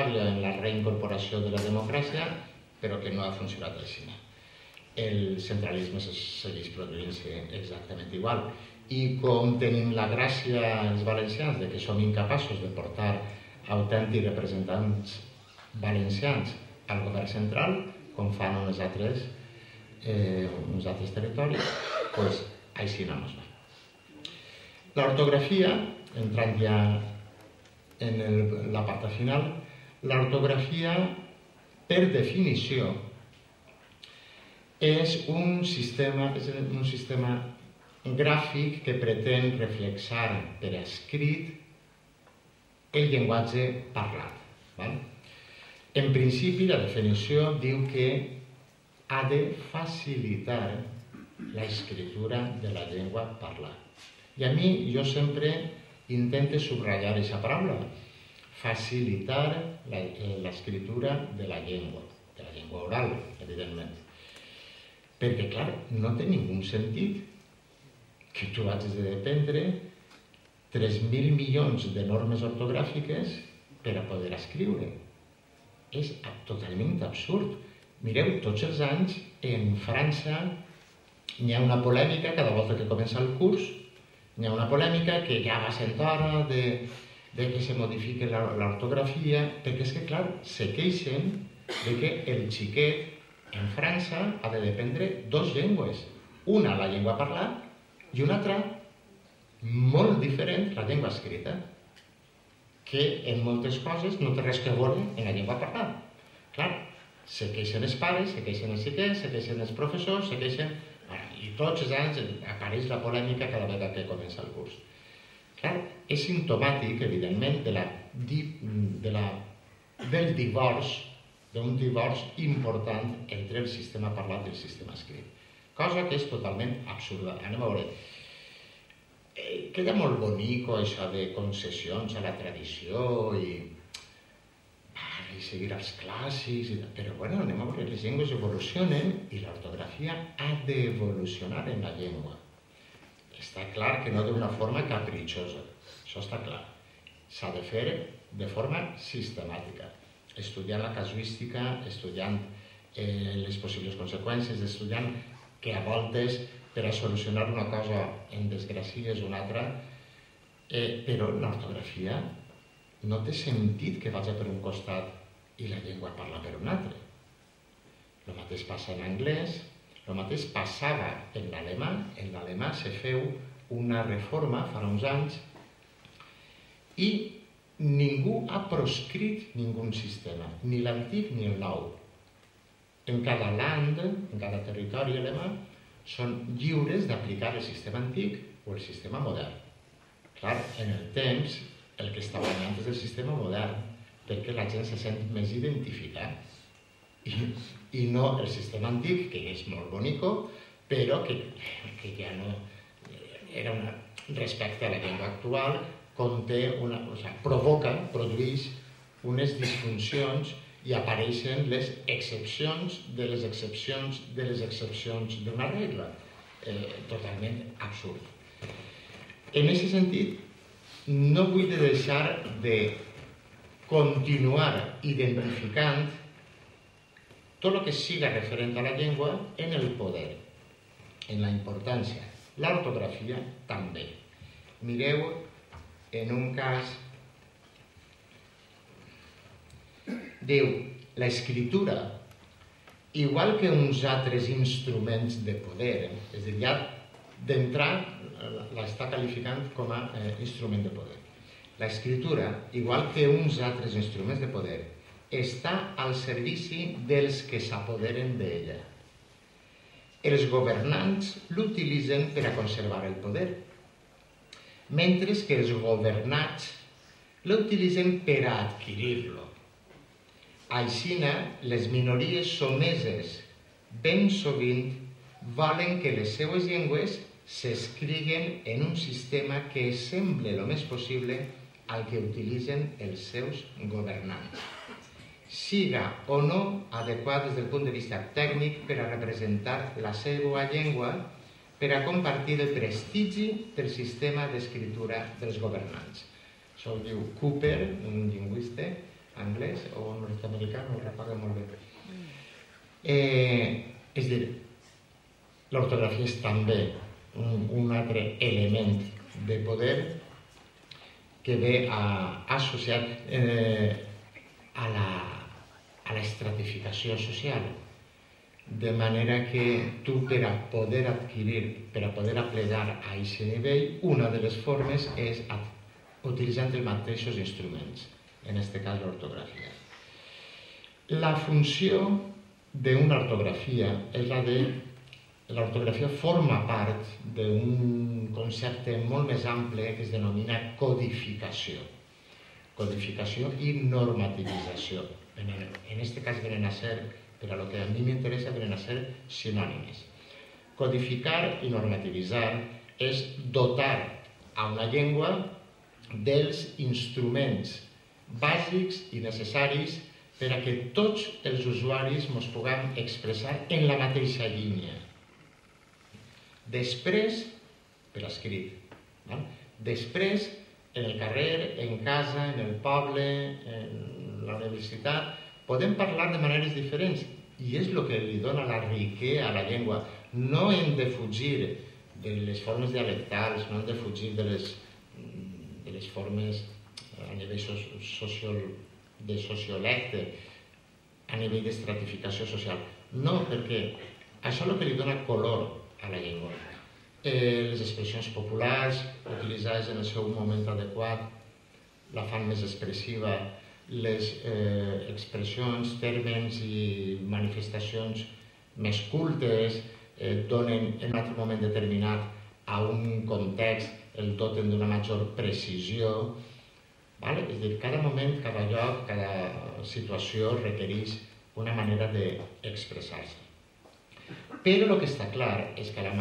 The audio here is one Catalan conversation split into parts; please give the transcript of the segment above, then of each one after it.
en la reincorporació de la democràcia, però que no ha funcionat així. El centralisme segueix produint-se exactament igual. I com tenim la gràcia els valencians de que som incapaços de portar autèntics representants valencians al govern central, com fan uns altres territoris, doncs així no ens va. L'ortografia, entrant ja en l'apartat final, l'ortografia, per definició, és un sistema gràfic que pretén reflexar per escrit el llenguatge parlat. En principi, la definició diu que ha de facilitar l'escriptura de la llengua parlada. I a mi, jo sempre intento subratllar aquesta paraula, facilitar l'escriptura de la llengua oral, evidentment. Perquè, clar, no té ningú sentit que tu hagis de dependre 3.000 milions de normes ortogràfiques per a poder escriure. És totalment absurd. Mireu, tots els anys en França hi ha una polèmica cada volta que comença el curs, hi ha una polèmica que ja va sent hora de que se modifiqui l'ortografia, perquè és que, clar, se queixen de que el xiquet en França ha de dependre dues llengües, una la llengua parlada i una altra molt diferent, la llengua escrita, que en moltes coses no té res que veure en la llengua parlada. Clar, se queixen els pares, se queixen els xiquets, se queixen els professors, se queixen... I tots els anys apareix la polèmica cada vegada que comença el curs. Clar, és simptomàtic, evidentment, del divorç, d'un divorç important entre el sistema parlat i el sistema escrit. Cosa que és totalment absurda. Anem a veure. Queda molt bonico això de concessions a la tradició i seguir els clàssics, però bueno, anem a veure, les llengües evolucionen i l'ortografia ha d'evolucionar en la llengua. Està clar que no d'una forma capritxosa, això està clar. S'ha de fer de forma sistemàtica, estudiant la casuística, estudiant les possibles conseqüències, estudiant que a voltes per a solucionar una cosa en desgràcies una altra, però l'ortografia no té sentit que vagi per un costat i la llengua parla per un altre. El mateix passa en anglès, el mateix passava en l'alemà. En l'alemà se feu una reforma fa uns anys i ningú ha proscrit ningú sistema, ni l'antic ni el nou. En cada land, en cada territori alemà, són lliures d'aplicar el sistema antic o el sistema modern. Clar, en el temps, el que està guanyant és el sistema modern, perquè la gent se sent més identificada. I no el sistema antic, que és molt bonico, però que ja no... era respecte a la llengua actual, provoca, produeix unes disfuncions i apareixen les excepcions de les excepcions de les excepcions d'una regla. Totalment absurd. En aquest sentit, no vull deixar de continuar identificant tot el que siga referent a la llengua en el poder, en la importància. L'ortografia també. Mireu, en un cas, diu, l'escriptura, igual que uns altres instruments de poder, és a dir, ja d'entrar l'està qualificant com a instrument de poder. L'escriptura, igual que uns altres instruments de poder, està al servici dels que s'apoderen d'ella. Els governants l'utilitzen per a conservar el poder, mentre que els governats l'utilitzen per a adquirir-lo. Aixina, les minories someses ben sovint volen que les seues llengües s'escriguen en un sistema que semble el més possible al que utilitzen els seus governants, siga o no adequat des del punt de vista tècnic per a representar la seva llengua, per a compartir el prestigi del sistema d'escriptura dels governants. Això ho diu Cooper, un lingüista anglès o nord-americà, no ho recordo molt bé. És a dir, l'ortografia és també un altre element de poder que ve associat a l'estratificació social, de manera que tu, per a poder adquirir, per a poder aplegar a aquest nivell, una de les formes és utilitzant els mateixos instruments, en aquest cas l'ortografia. La funció d'una ortografia és la de... L'ortografia forma part d'un concepte molt més ample que es denomina codificació. Codificació i normativització. En aquest cas venen a ser, per a lo que a mi m'interessa, venen a ser sinònimes. Codificar i normativitzar és dotar a una llengua dels instruments bàsics i necessaris per a que tots els usuaris ens puguem expressar en la mateixa línia. Després, per escrit. Després, en el carrer, en casa, en el poble, en la universitat, podem parlar de maneres diferents i és el que li dona la riquesa a la llengua. No hem de fugir de les formes dialectals, no hem de fugir de les formes a nivell de sociolecte, a nivell d'estratificació social. No, perquè això és el que li dona color a la llengua. Les expressions populars, utilitzades en el seu moment adequat, la fan més expressiva, les expressions, termes i manifestacions més cultes donen en un altre moment determinat a un context, el doten d'una major precisió. És a dir, cada moment, cada lloc, cada situació requereix una manera d'expressar-se. Però el que està clar és que a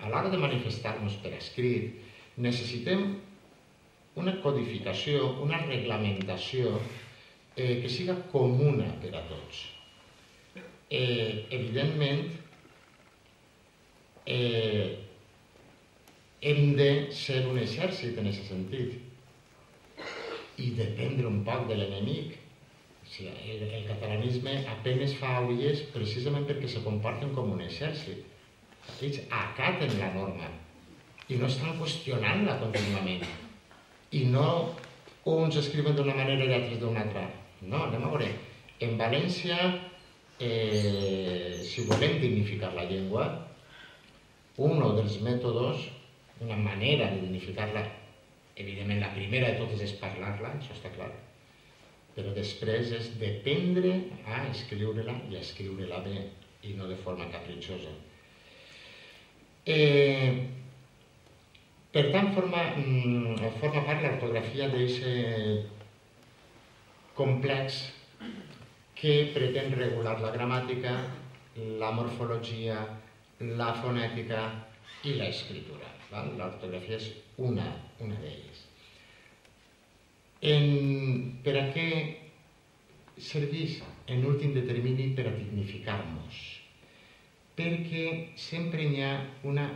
l'hora de manifestar-nos per escrit necessitem una codificació, una reglamentació que siga comuna per a tots. Evidentment, hem de ser un exèrcit en aquest sentit i dependre un poc de l'enemic. El catalanisme apenas fa ulles precisament perquè se comporten com un exèrcit. Ells acaten la norma i no estan qüestionant-la contínuament. I no uns escriuen d'una manera i altres d'una altra. No, anem a veure. En València, si volem dignificar la llengua, un dels mètodes, una manera de dignificar-la, evidentment la primera de totes és parlar-la, això està clar, però després és dependre a escriure-la i a escriure-la bé i no de forma capritxosa. Per tant, forma part l'ortografia d'aquest complex que pretén regular la gramàtica, la morfologia, la fonètica i l'escriptura. L'ortografia és una d'elles. Per a què serveix en últim determini? Per a dignificar-nos. Perquè sempre hi ha una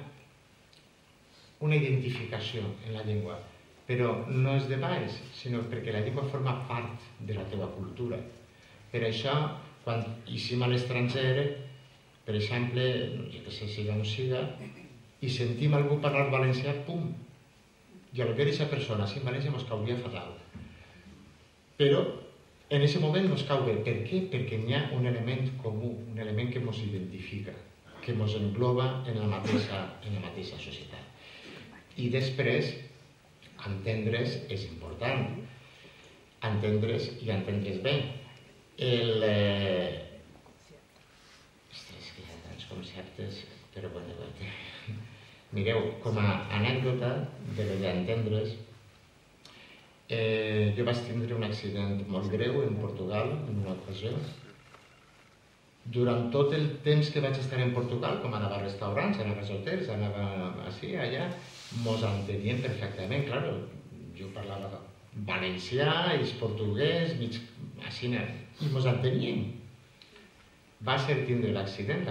identificació en la llengua, però no és de baix, sinó perquè la llengua forma part de la teva cultura. Per això, quan eixim a l'estranger, per exemple, jo que sé, siga o no siga, i sentim algú parlar valencià, pum! I al veure aquesta persona, si en València ens cauria fatal. Però en aquest moment ens cau bé. Per què? Perquè hi ha un element comú, un element que ens identifica, que ens engloba en la mateixa societat. I després, entendre's és important. Entendre's i entendre's bé. Ostres, que hi ha tants conceptes, però bueno, mireu, com a anècdota de l'entendre's, jo vaig tindre un accident molt greu en Portugal, en una ocasió. Durant tot el temps que vaig estar en Portugal, com anava a restaurants, anava a hotels, anava així, allà, mos entenien perfectament, clar. Jo parlava valencià, ells portuguès, mig així, i mos entenien. Va ser tindre l'accident,